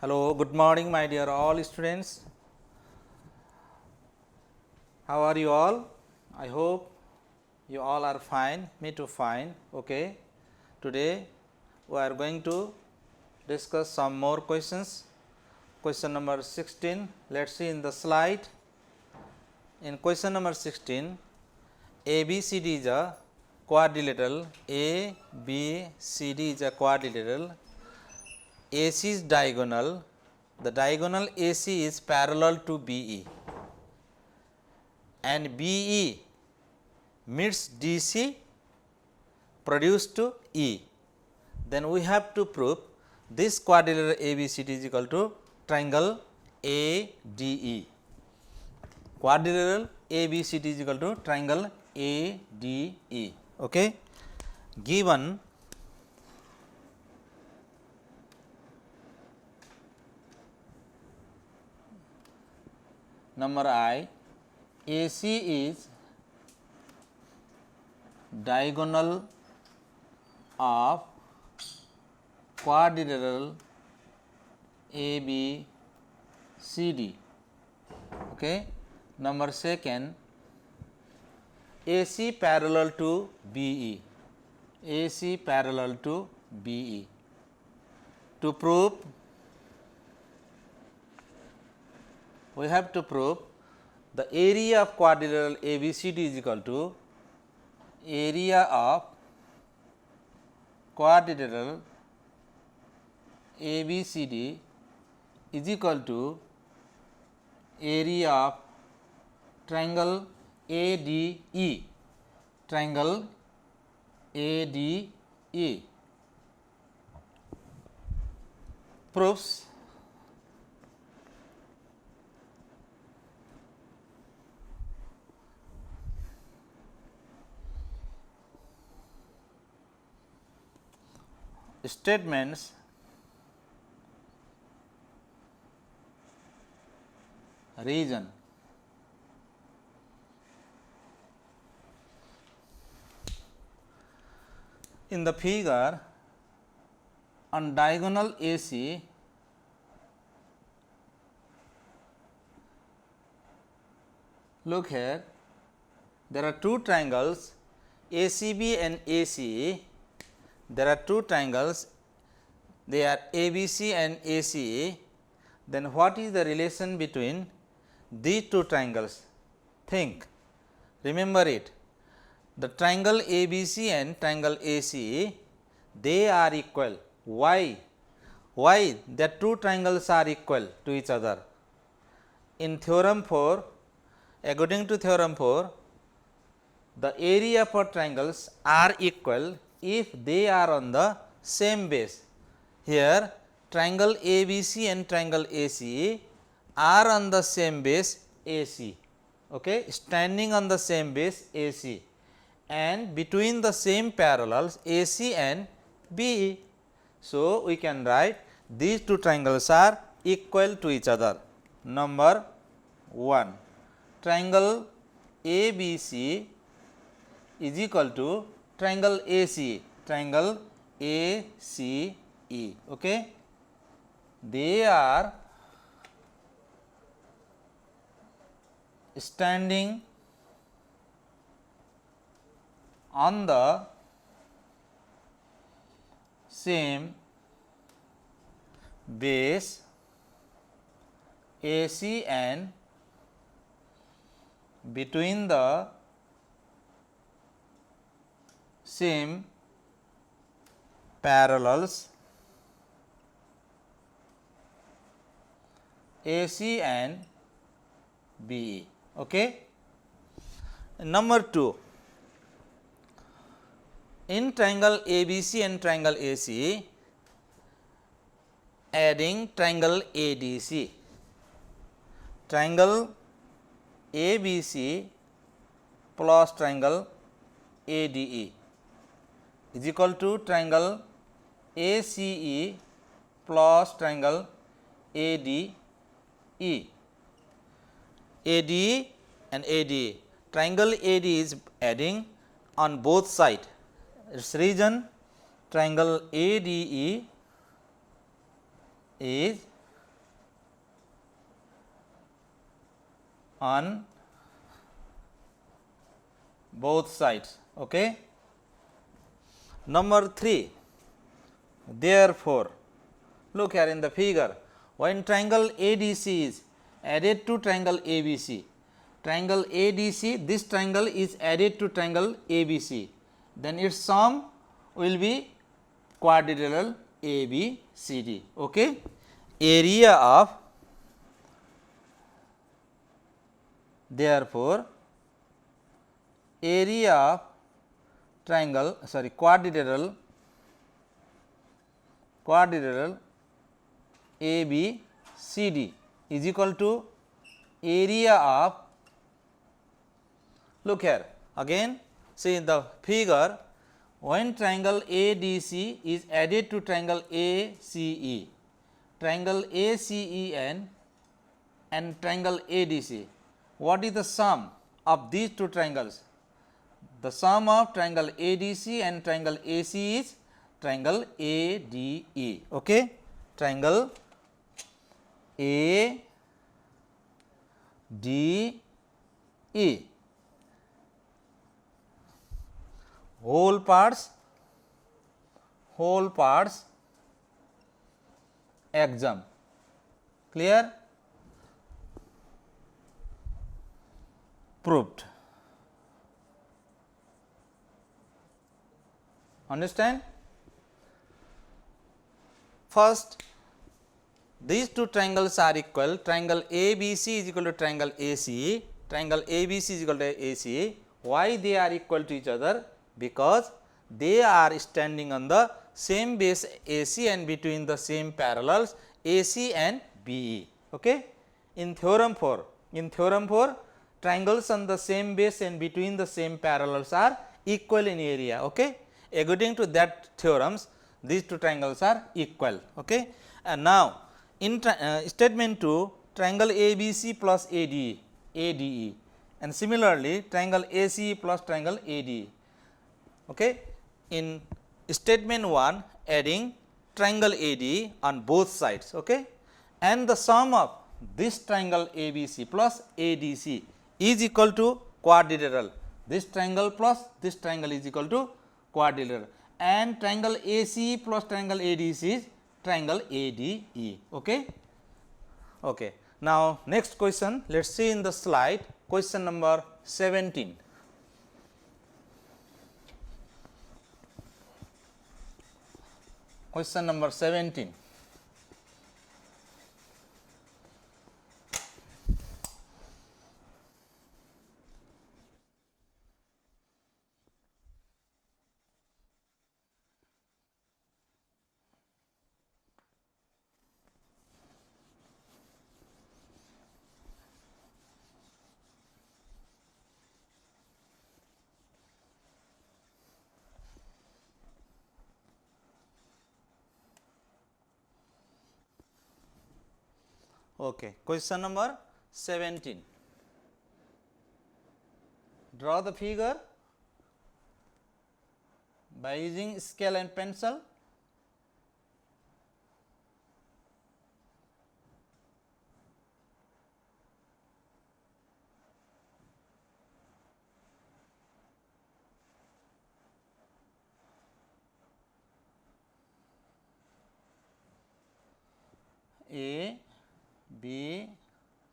Hello, good morning my dear all students. How are you all? I hope you all are fine, me too fine. Okay. Today we are going to discuss some more questions. Question number 16, let us see in the slide. In question number 16, ABCD is a quadrilateral, ABCD is a quadrilateral, AC is diagonal, the diagonal AC is parallel to BE and BE meets DC produced to E. Then we have to prove this quadrilateral ABCD is equal to triangle ADE. Quadrilateral ABCD is equal to triangle ADE. Okay. Given number I, AC is diagonal of quadrilateral ABCD. Okay. Number second, AC parallel to BE, AC parallel to BE. To prove, we have to prove the area of quadrilateral ABCD is equal to area of quadrilateral ABCD is equal to area of triangle ADE, triangle ADE. Proofs. Statements reason. In the figure, on diagonal AC, look here, there are two triangles ACB and ACE. There are two triangles, they are ABC and ACE. Then what is the relation between these two triangles? Think, remember it. The triangle ABC and triangle ACE, they are equal. Why? Why the two triangles are equal to each other? In theorem 4, according to theorem 4, the area for triangles are equal if they are on the same base. Here triangle ABC and triangle ACE are on the same base AC, okay, standing on the same base AC, and between the same parallels AC and BE. So, we can write these two triangles are equal to each other. Number 1, triangle ABC is equal to triangle ACE, triangle ACE. Okay. They are standing on the same base AC and between the same parallels AC and BE. Okay. Number 2, in triangle ABC and triangle ACE, adding triangle ADC, triangle ABC plus triangle ADE is equal to triangle ACE plus triangle ADE. ADE and ADE, triangle AD is adding on both sides. Its region triangle ADE is on both sides. Okay. Number 3, therefore, look here in the figure, when triangle ADC is added to triangle ABC, triangle ADC, this triangle is added to triangle ABC, then its sum will be quadrilateral ABCD. Okay. Area of, therefore, area of triangle quadrilateral ABCD is equal to area of, look here again, see in the figure, when triangle ADC is added to triangle ACE, triangle ACEN and triangle ADC, what is the sum of these two triangles? The sum of triangle ADC and triangle AC is triangle ADE. Okay. Triangle ADE. Whole parts exam. Clear? Proved. Understand? First, these two triangles are equal, triangle ABC is equal to triangle ACE, triangle ABC is equal to ACE. Why they are equal to each other? Because they are standing on the same base AC and between the same parallels AC and BE. Okay? In theorem 4, triangles on the same base and between the same parallels are equal in area. Okay? According to that theorems, these two triangles are equal. Okay? And now, in statement 2, triangle ABC plus ADE and similarly triangle ACE plus triangle ADE. Okay? In statement 1, adding triangle ADE on both sides. Okay? And the sum of this triangle ABC plus ADC is equal to quadrilateral. This triangle plus this triangle is equal to quadrilateral, and triangle ACE plus triangle ADC is triangle ADE. Okay. Okay. Now, next question, let us see in the slide, question number 17. Question number 17. Okay. Question number 17. Draw the figure by using scale and pencil. A, B,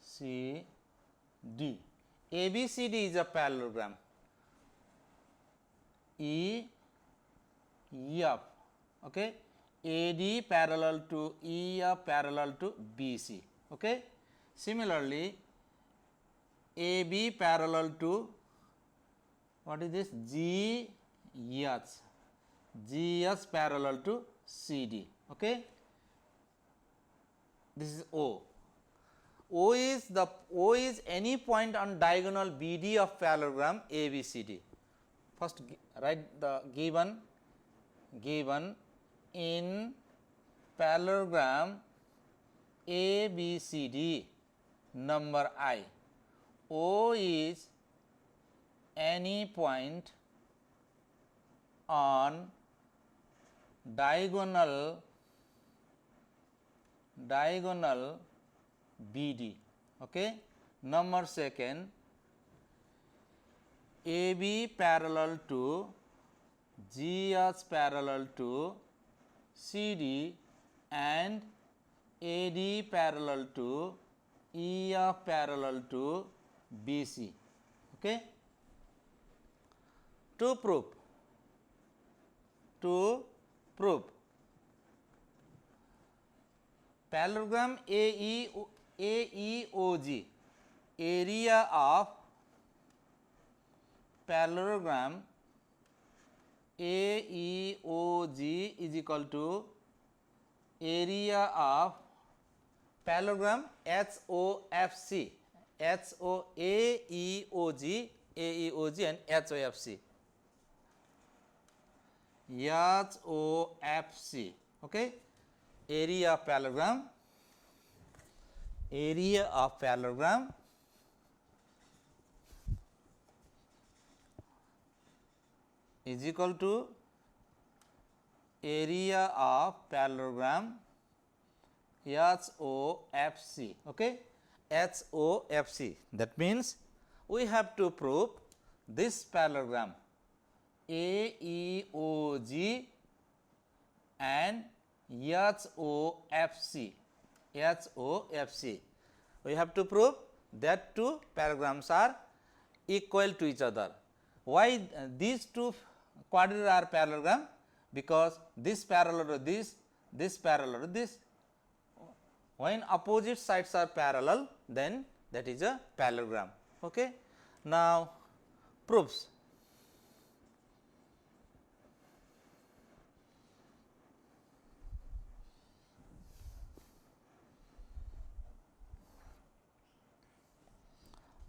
C, D. ABCD is a parallelogram. E, F. Okay. AD parallel to EF parallel to BC. Okay. Similarly, AB parallel to, what is this, GS. GS parallel to CD. Okay. This is O. O is any point on diagonal BD of parallelogram ABCD. First write the given in parallelogram ABCD number I. O is any point on diagonal BD. Okay. Number second, AB parallel to GS parallel to CD and AD parallel to EF parallel to BC. Okay. To prove parallelogram AEOG, area of parallelogram AEOG is equal to area of parallelogram HOFC, AEOG and HOFC. HOFC, okay. Area of parallelogram is equal to area of parallelogram HOFC, okay. HOFC, that means we have to prove this parallelogram AEOG and HOFC. We have to prove that two parallelograms are equal to each other. Why these two quadrilateral are parallelogram? Because this parallel to this parallel to this. When opposite sides are parallel, then that is a parallelogram. Okay. Now, proofs.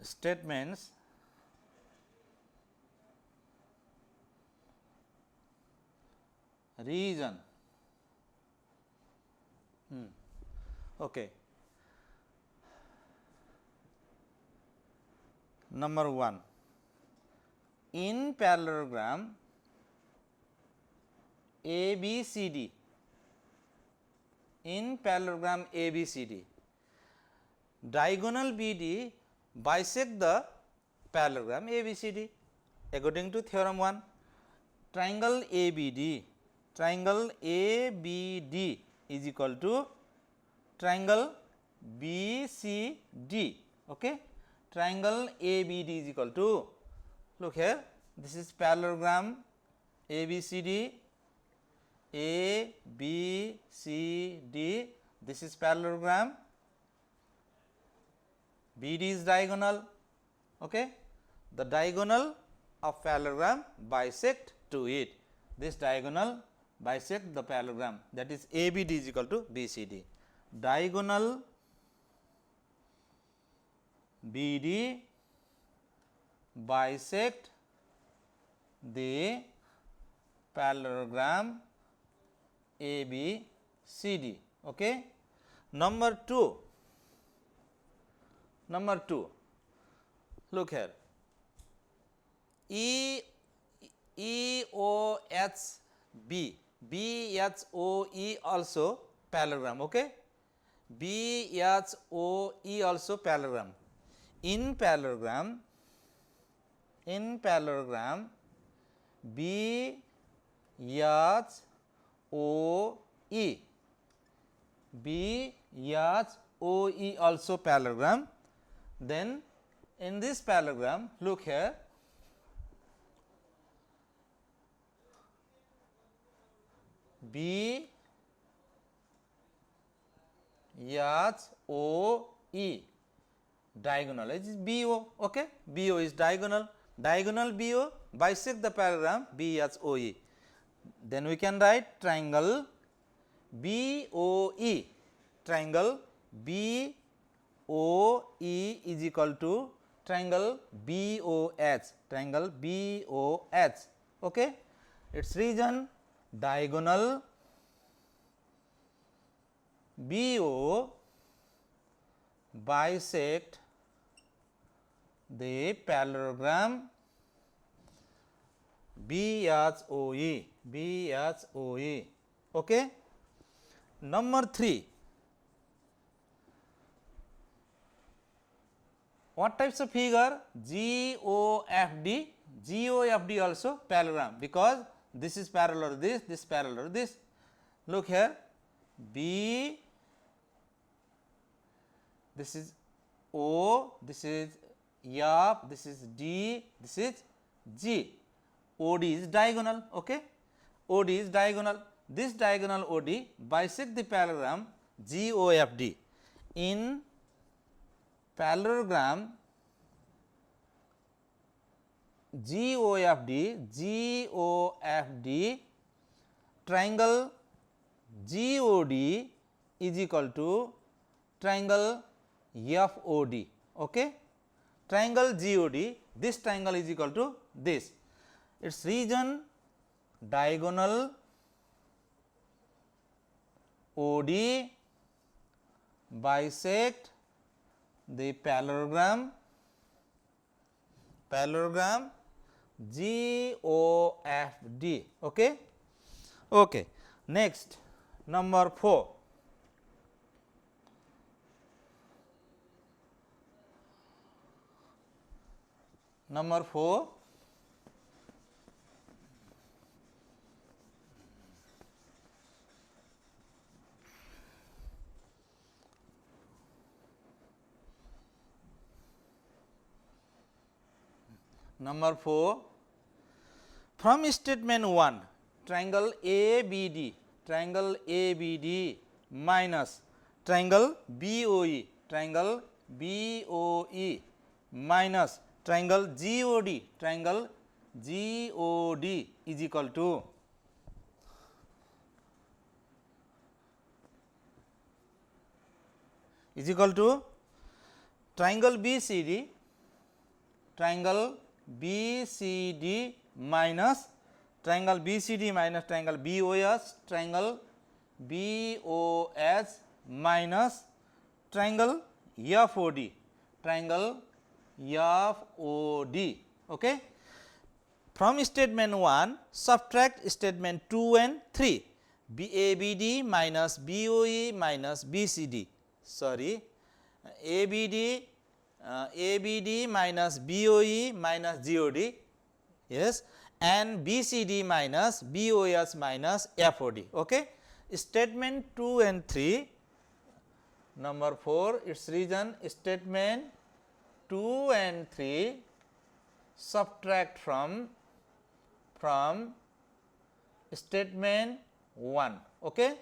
Statements, reason. Okay. Number 1, in parallelogram ABCD, diagonal BD bisect the parallelogram ABCD according to theorem 1. Triangle ABD is equal to triangle BCD. Okay. Triangle ABD is equal to, look here, this is parallelogram ABCD, this is parallelogram, BD is diagonal. Okay. The diagonal of parallelogram bisect to it. This diagonal bisect the parallelogram, that is ABD is equal to BCD. Diagonal BD bisect the parallelogram ABCD. Okay. Number 2, look here, EOHB, BHOE also parallelogram. Okay. BHOE also parallelogram. In parallelogram BHOE also parallelogram. Then in this parallelogram, look here, BHOE diagonal is BO. Okay. BO is diagonal. Diagonal BO bisect the parallelogram BHOE. Then we can write triangle BOE. Triangle BOE is equal to triangle BOH. Triangle BOH. Okay. Its region, diagonal BO bisect the parallelogram BHOE. Okay. Number 3, What types of figure? GOFD, GOFD also parallelogram, because this is parallel to this parallel to this. Look here, B, this is O, this is F, this is D, this is G. OD is diagonal, okay? OD is diagonal. This diagonal OD bisect the parallelogram GOFD. In parallelogram GOFD, triangle GOD is equal to triangle FOD, okay? Triangle GOD, this triangle is equal to this. Its region diagonal OD bisect the parallelogram GOFD, okay? Okay. Next, number 4. Number 4. Number 4, from statement 1, triangle ABD minus triangle BOE minus triangle GOD is equal to triangle BCD minus triangle BOS minus triangle FOD okay. From statement 1 subtract statement 2 and 3, ABD minus BOE minus BCD, sorry, ABD minus BOE minus GOD, yes, and BCD minus BOS minus FOD, okay. Statement 2 and 3, number 4, its region statement 2 and 3 subtract from statement 1, okay.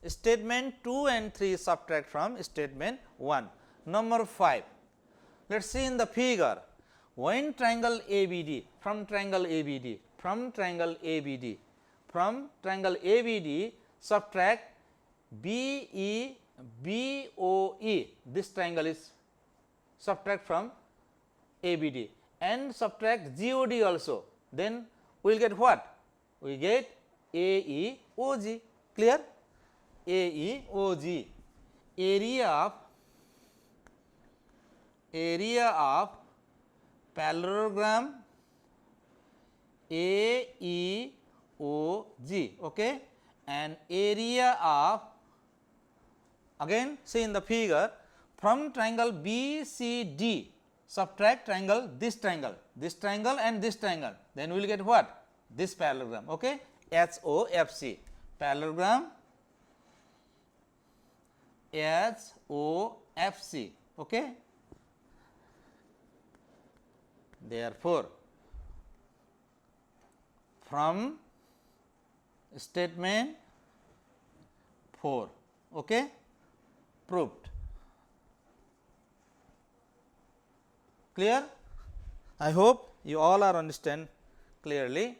Statement 2 and 3 subtract from statement 1. Number 5, let us see in the figure, when triangle ABD, from triangle ABD subtract BOE, this triangle is subtract from ABD, and subtract GOD also, then we will get what? We get AEOG, clear? AEOG, area of parallelogram AEOG, okay, and area of, again see in the figure, from triangle BCD subtract triangle, this triangle and this triangle, then we will get what? This parallelogram, okay, HOFC, parallelogram HOFC, okay. Therefore, from statement 4, okay, proved. Clear? I hope you all are understand clearly.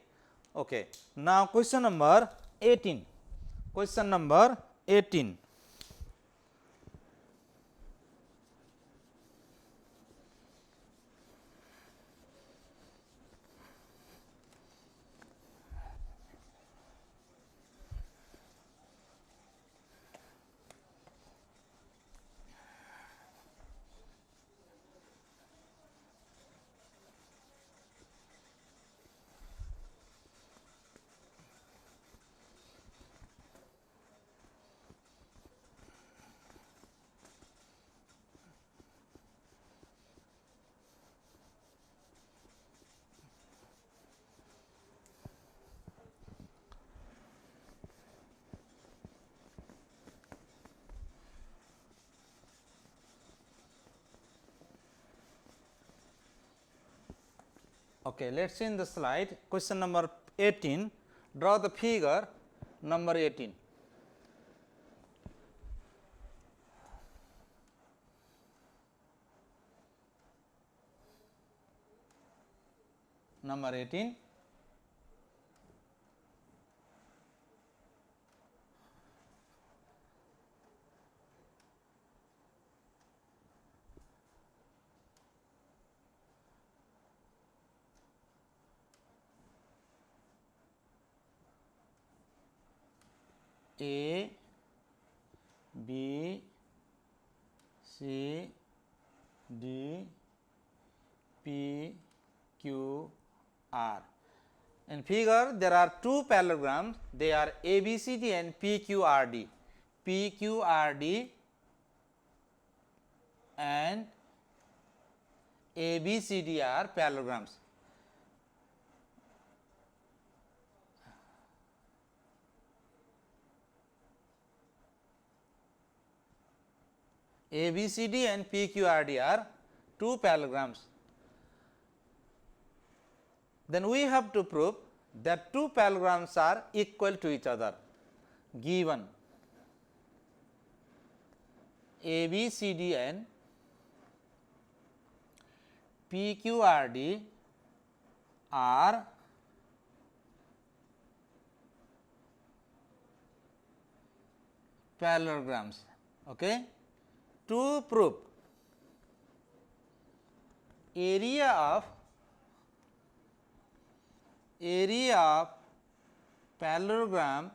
Okay. Now, question number 18. Question number 18. Okay, let's see in the slide question number 18. Draw the figure number 18. Number 18. A, B, C, D, P, Q, R. In figure there are two parallelograms, they are ABCD and PQRD. PQRD and ABCD are parallelograms. ABCD and PQRD are two parallelograms. Then we have to prove that two parallelograms are equal to each other. Given ABCD and PQRD are parallelograms. Okay. To prove area of parallelogram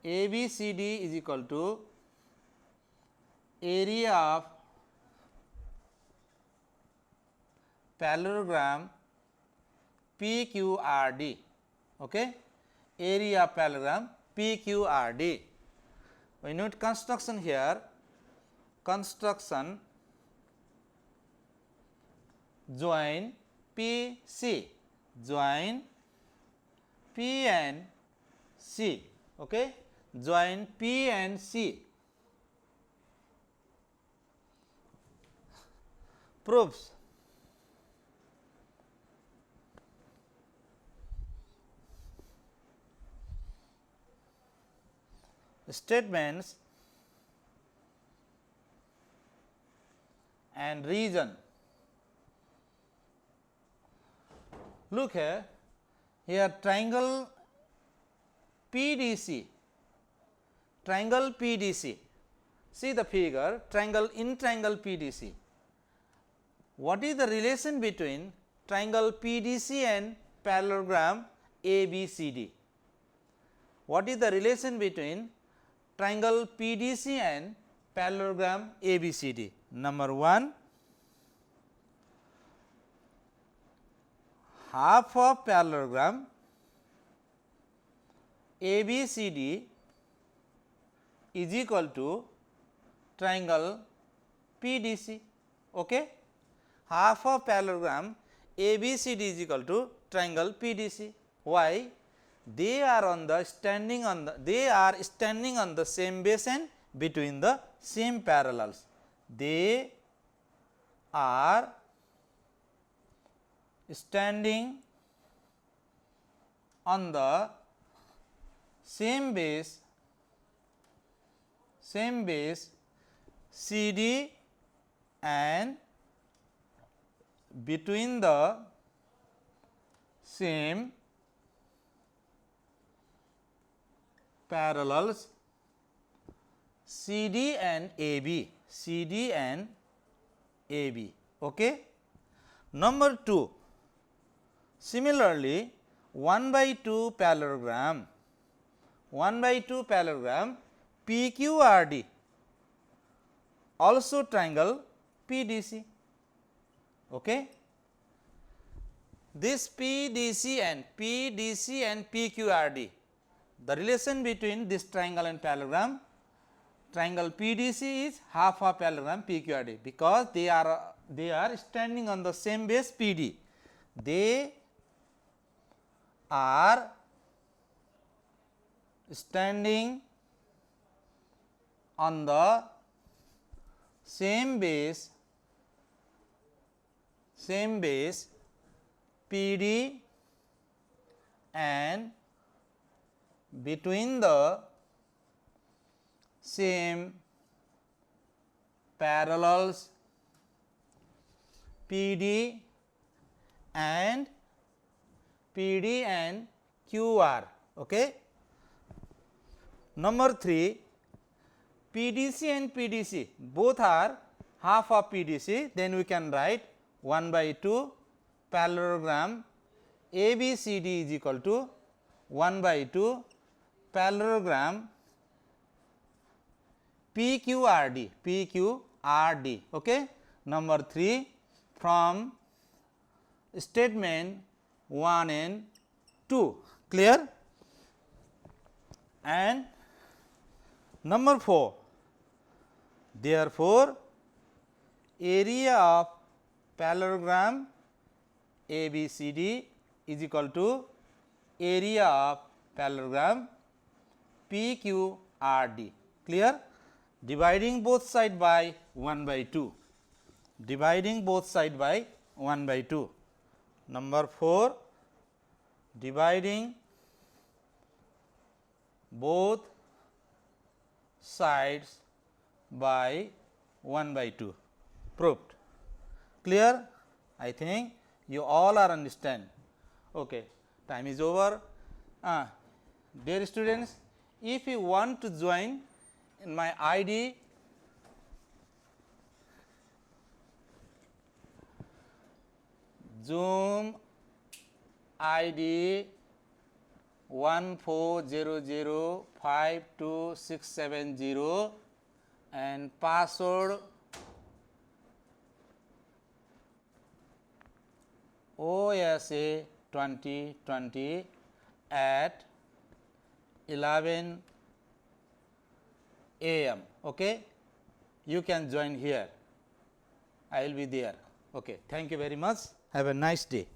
ABCD is equal to area of parallelogram PQRD. Okay, area of parallelogram PQRD. We need construction here. Construction join PC, join P and C. Okay, join P and C. Proofs. Statements and reason. Look here, triangle PDC, see the figure, triangle PDC. What is the relation between triangle PDC and parallelogram ABCD? What is the relation between triangle PDC and parallelogram ABCD? Number 1, half of parallelogram ABCD is equal to triangle PDC. Okay? Half of parallelogram ABCD is equal to triangle PDC. Why? They are standing on the same base and between the same parallels. They are standing on the same base CD and between the same parallels CD and AB. Okay. Number 2, similarly 1/2 parallelogram PQRD also triangle PDC. Okay. This PDC and PQRD, the relation between this triangle and parallelogram, triangle PDC is half of parallelogram PQRD, because they are standing on the same base PD. They are standing on the same base PD and between the same parallels PD and QR. Okay. Number 3, PDC and PDC both are half of PDC, then we can write 1/2 parallelogram ABCD is equal to 1/2 parallelogram PQRD. Okay. Number 3, from statement 1 and 2, clear. And number 4, therefore, area of parallelogram ABCD is equal to area of parallelogram PQRD, clear. Dividing both side by 1/2, dividing both side by 1/2. Number 4, dividing both sides by 1/2, proved, clear. I think you all are understand. Okay, time is over. Dear students, if you want to join in my ID, Zoom ID 140052670 and password OSA 2020 at 11 AM. Okay, you can join here. I will be there. Okay, thank you very much. Have a nice day.